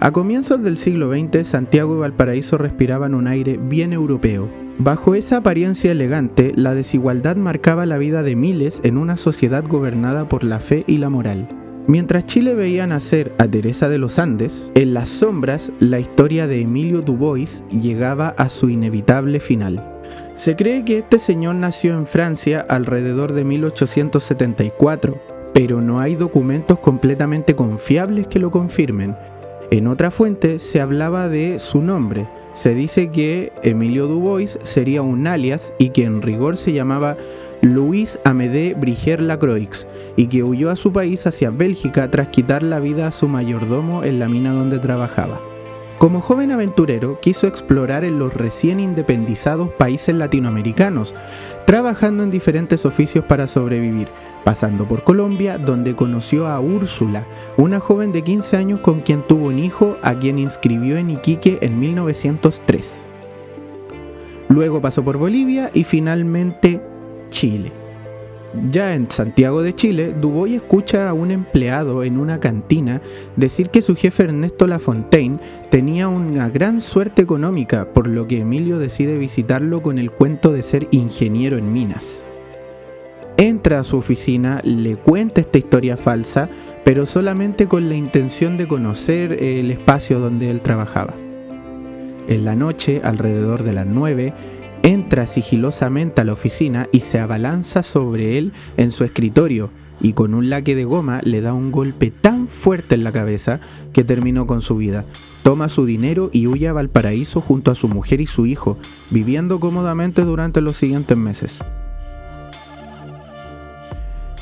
A comienzos del siglo XX, Santiago y Valparaíso respiraban un aire bien europeo. Bajo esa apariencia elegante, la desigualdad marcaba la vida de miles en una sociedad gobernada por la fe y la moral. Mientras Chile veía nacer a Teresa de los Andes, en las sombras la historia de Emilio Dubois llegaba a su inevitable final. Se cree que este señor nació en Francia alrededor de 1874, pero no hay documentos completamente confiables que lo confirmen. En otra fuente se hablaba de su nombre. Se dice que Emilio Dubois sería un alias y que en rigor se llamaba Louis Amédée Brigier Lacroix y que huyó a su país hacia Bélgica tras quitar la vida a su mayordomo en la mina donde trabajaba. Como joven aventurero, quiso explorar en los recién independizados países latinoamericanos, trabajando en diferentes oficios para sobrevivir, pasando por Colombia, donde conoció a Úrsula, una joven de 15 años con quien tuvo un hijo, a quien inscribió en Iquique en 1903. Luego pasó por Bolivia y finalmente Chile. Ya en Santiago de Chile, Dubois escucha a un empleado en una cantina decir que su jefe Ernesto Lafontaine tenía una gran suerte económica, por lo que Emilio decide visitarlo con el cuento de ser ingeniero en minas. Entra a su oficina, le cuenta esta historia falsa, pero solamente con la intención de conocer el espacio donde él trabajaba. En la noche, alrededor de las 9, entra sigilosamente a la oficina y se abalanza sobre él en su escritorio y con un laque de goma le da un golpe tan fuerte en la cabeza que terminó con su vida. Toma su dinero y huye a Valparaíso junto a su mujer y su hijo, viviendo cómodamente durante los siguientes meses.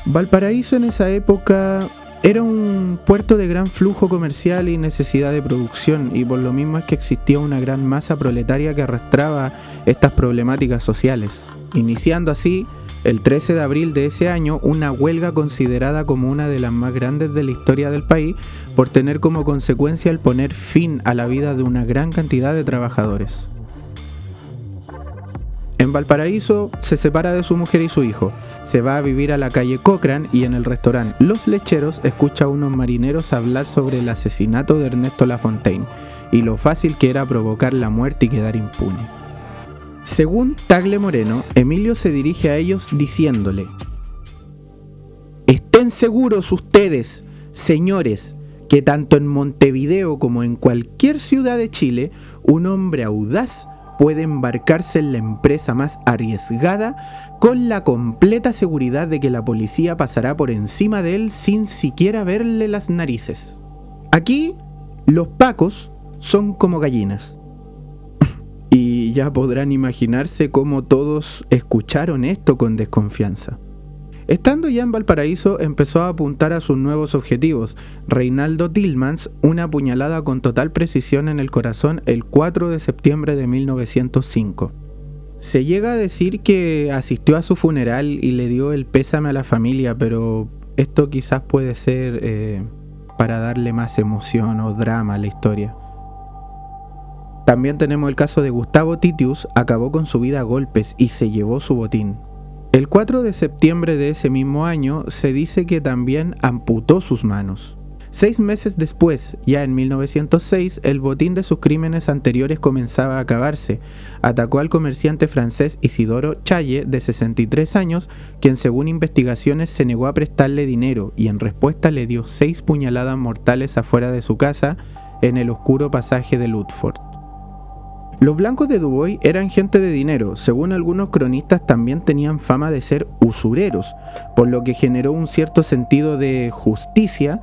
Valparaíso en esa época era un puerto de gran flujo comercial y necesidad de producción, y por lo mismo es que existía una gran masa proletaria que arrastraba estas problemáticas sociales, iniciando así, el 13 de abril de ese año, una huelga considerada como una de las más grandes de la historia del país, por tener como consecuencia el poner fin a la vida de una gran cantidad de trabajadores. En Valparaíso se separa de su mujer y su hijo, se va a vivir a la calle Cochrane y en el restaurante Los Lecheros escucha a unos marineros hablar sobre el asesinato de Ernesto Lafontaine y lo fácil que era provocar la muerte y quedar impune. Según Tagle Moreno, Emilio se dirige a ellos diciéndole: «Estén seguros ustedes, señores, que tanto en Montevideo como en cualquier ciudad de Chile, un hombre audaz puede embarcarse en la empresa más arriesgada con la completa seguridad de que la policía pasará por encima de él sin siquiera verle las narices. Aquí, los pacos son como gallinas». Y ya podrán imaginarse cómo todos escucharon esto con desconfianza. Estando ya en Valparaíso, empezó a apuntar a sus nuevos objetivos. Reinaldo Tillmans, una puñalada con total precisión en el corazón el 4 de septiembre de 1905. Se llega a decir que asistió a su funeral y le dio el pésame a la familia, pero esto quizás puede ser para darle más emoción o drama a la historia. También tenemos el caso de Gustavo Titius, acabó con su vida a golpes y se llevó su botín. El 4 de septiembre de ese mismo año se dice que también amputó sus manos. 6 meses después, ya en 1906, el botín de sus crímenes anteriores comenzaba a acabarse. Atacó al comerciante francés Isidoro Challe, de 63 años, quien según investigaciones se negó a prestarle dinero y en respuesta le dio 6 puñaladas mortales afuera de su casa en el oscuro pasaje de Ludford. Los blancos de Dubois eran gente de dinero, según algunos cronistas también tenían fama de ser usureros, por lo que generó un cierto sentido de justicia,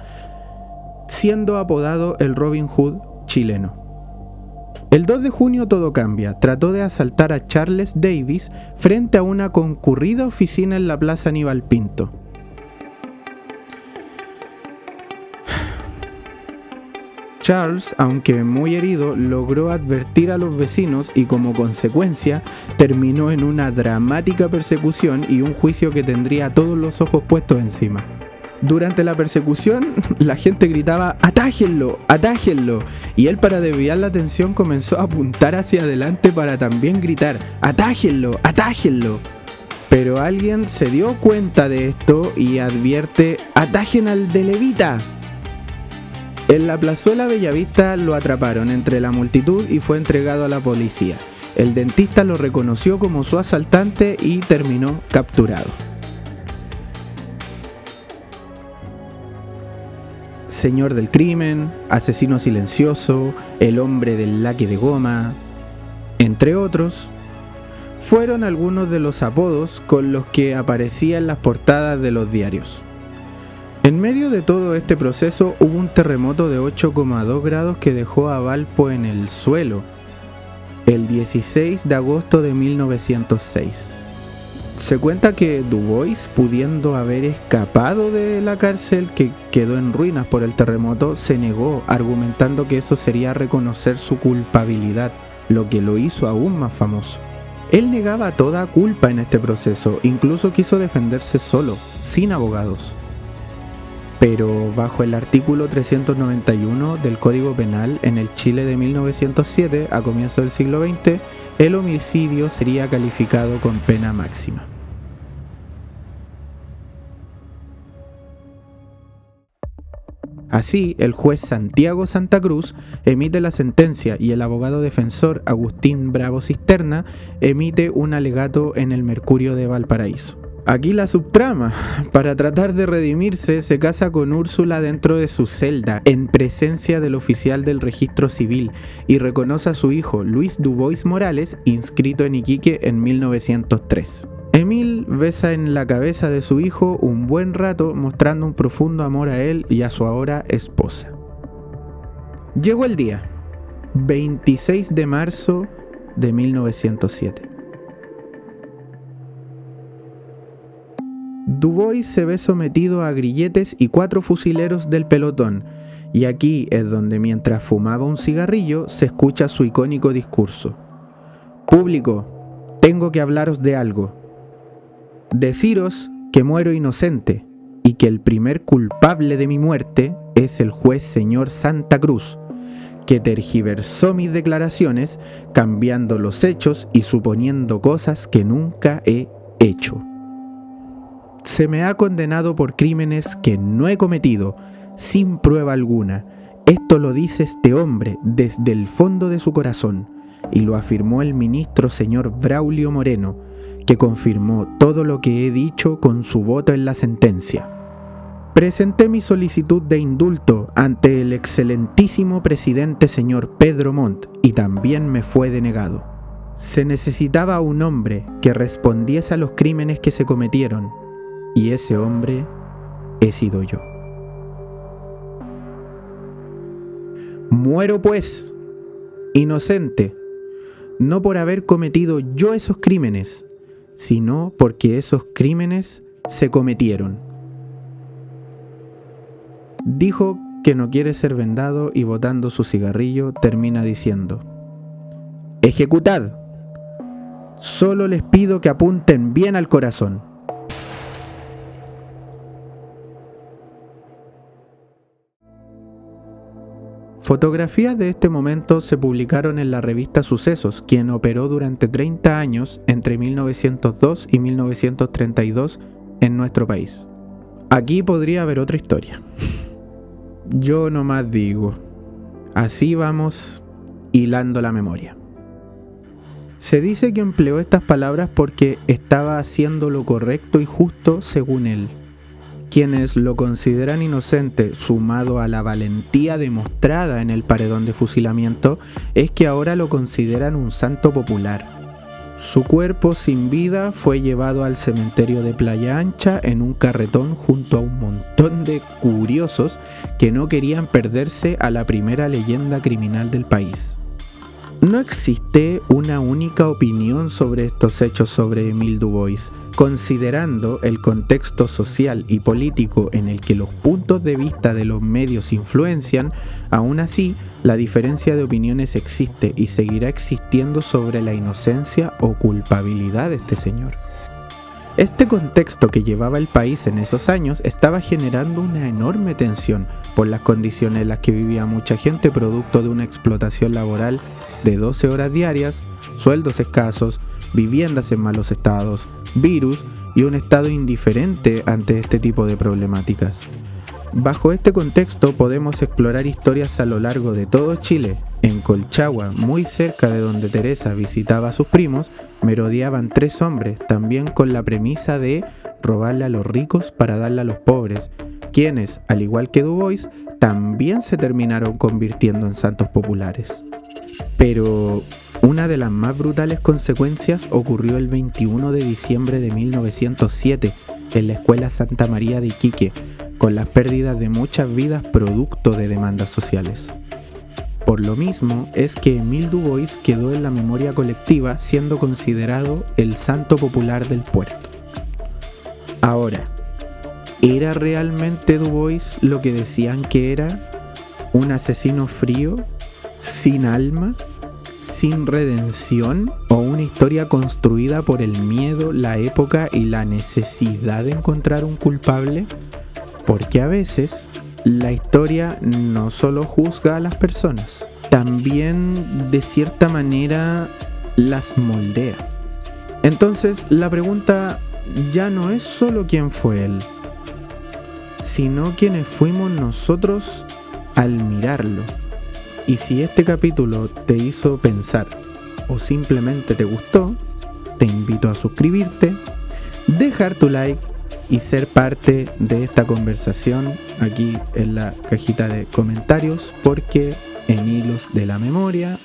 siendo apodado el Robin Hood chileno. El 2 de junio todo cambia, trató de asaltar a Charles Davis frente a una concurrida oficina en la Plaza Aníbal Pinto. Charles, aunque muy herido, logró advertir a los vecinos y como consecuencia terminó en una dramática persecución y un juicio que tendría todos los ojos puestos encima. Durante la persecución, la gente gritaba «¡Atájenlo! ¡Atájenlo!» y él, para desviar la atención, comenzó a apuntar hacia adelante para también gritar «¡Atájenlo! ¡Atájenlo!». Pero alguien se dio cuenta de esto y advierte «¡Atajen al de Levita!». En la plazuela Bellavista lo atraparon entre la multitud y fue entregado a la policía. El dentista lo reconoció como su asaltante y terminó capturado. Señor del crimen, asesino silencioso, el hombre del laque de goma, entre otros, fueron algunos de los apodos con los que aparecía en las portadas de los diarios. En medio de todo este proceso hubo un terremoto de 8,2 grados que dejó a Valpo en el suelo el 16 de agosto de 1906. Se cuenta que Dubois, pudiendo haber escapado de la cárcel que quedó en ruinas por el terremoto, se negó, argumentando que eso sería reconocer su culpabilidad, lo que lo hizo aún más famoso. Él negaba toda culpa en este proceso, incluso quiso defenderse solo, sin abogados. Pero bajo el artículo 391 del Código Penal en el Chile de 1907, a comienzos del siglo XX, el homicidio sería calificado con pena máxima. Así, el juez Santiago Santa Cruz emite la sentencia y el abogado defensor Agustín Bravo Cisterna emite un alegato en el Mercurio de Valparaíso. Aquí la subtrama. Para tratar de redimirse, se casa con Úrsula dentro de su celda, en presencia del oficial del registro civil, y reconoce a su hijo, Luis Dubois Morales, inscrito en Iquique en 1903. Emil besa en la cabeza de su hijo un buen rato, mostrando un profundo amor a él y a su ahora esposa. Llegó el día, 26 de marzo de 1907. Dubois se ve sometido a grilletes y 4 fusileros del pelotón, y aquí es donde mientras fumaba un cigarrillo se escucha su icónico discurso. Público, tengo que hablaros de algo. Deciros que muero inocente y que el primer culpable de mi muerte es el juez señor Santa Cruz, que tergiversó mis declaraciones cambiando los hechos y suponiendo cosas que nunca he hecho. Se me ha condenado por crímenes que no he cometido, sin prueba alguna. Esto lo dice este hombre desde el fondo de su corazón, y lo afirmó el ministro señor Braulio Moreno, que confirmó todo lo que he dicho con su voto en la sentencia. Presenté mi solicitud de indulto ante el excelentísimo presidente señor Pedro Montt, y también me fue denegado. Se necesitaba un hombre que respondiese a los crímenes que se cometieron, y ese hombre he sido yo. Muero pues, inocente, no por haber cometido yo esos crímenes, sino porque esos crímenes se cometieron. Dijo que no quiere ser vendado y botando su cigarrillo termina diciendo: ejecutad, solo les pido que apunten bien al corazón. Fotografías de este momento se publicaron en la revista Sucesos, quien operó durante 30 años entre 1902 y 1932 en nuestro país. Aquí podría haber otra historia. Yo nomás digo, así vamos hilando la memoria. Se dice que empleó estas palabras porque estaba haciendo lo correcto y justo según él. Quienes lo consideran inocente, sumado a la valentía demostrada en el paredón de fusilamiento, es que ahora lo consideran un santo popular. Su cuerpo sin vida fue llevado al cementerio de Playa Ancha en un carretón junto a un montón de curiosos que no querían perderse a la primera leyenda criminal del país. No existe una única opinión sobre estos hechos sobre Emile Dubois, considerando el contexto social y político en el que los puntos de vista de los medios influencian. Aún así, la diferencia de opiniones existe y seguirá existiendo sobre la inocencia o culpabilidad de este señor. Este contexto que llevaba el país en esos años estaba generando una enorme tensión por las condiciones en las que vivía mucha gente, producto de una explotación laboral de 12 horas diarias, sueldos escasos, viviendas en malos estados, virus y un estado indiferente ante este tipo de problemáticas. Bajo este contexto podemos explorar historias a lo largo de todo Chile. En Colchagua, muy cerca de donde Teresa visitaba a sus primos, merodeaban 3 hombres, también con la premisa de robarle a los ricos para darle a los pobres, quienes, al igual que Du Bois, también se terminaron convirtiendo en santos populares. Pero una de las más brutales consecuencias ocurrió el 21 de diciembre de 1907 en la Escuela Santa María de Iquique, con las pérdidas de muchas vidas producto de demandas sociales. Por lo mismo es que Émile Du Bois quedó en la memoria colectiva siendo considerado el santo popular del puerto. Ahora, ¿era realmente Du Bois lo que decían que era? ¿Un asesino frío? ¿Sin alma? ¿Sin redención? ¿O una historia construida por el miedo, la época y la necesidad de encontrar un culpable? Porque a veces la historia no solo juzga a las personas, también de cierta manera las moldea. Entonces la pregunta ya no es solo quién fue él, sino quiénes fuimos nosotros al mirarlo. Y si este capítulo te hizo pensar o simplemente te gustó, te invito a suscribirte, dejar tu like y ser parte de esta conversación aquí en la cajita de comentarios, porque en Hilos de la Memoria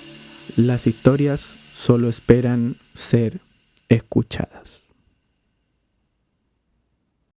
las historias solo esperan ser escuchadas.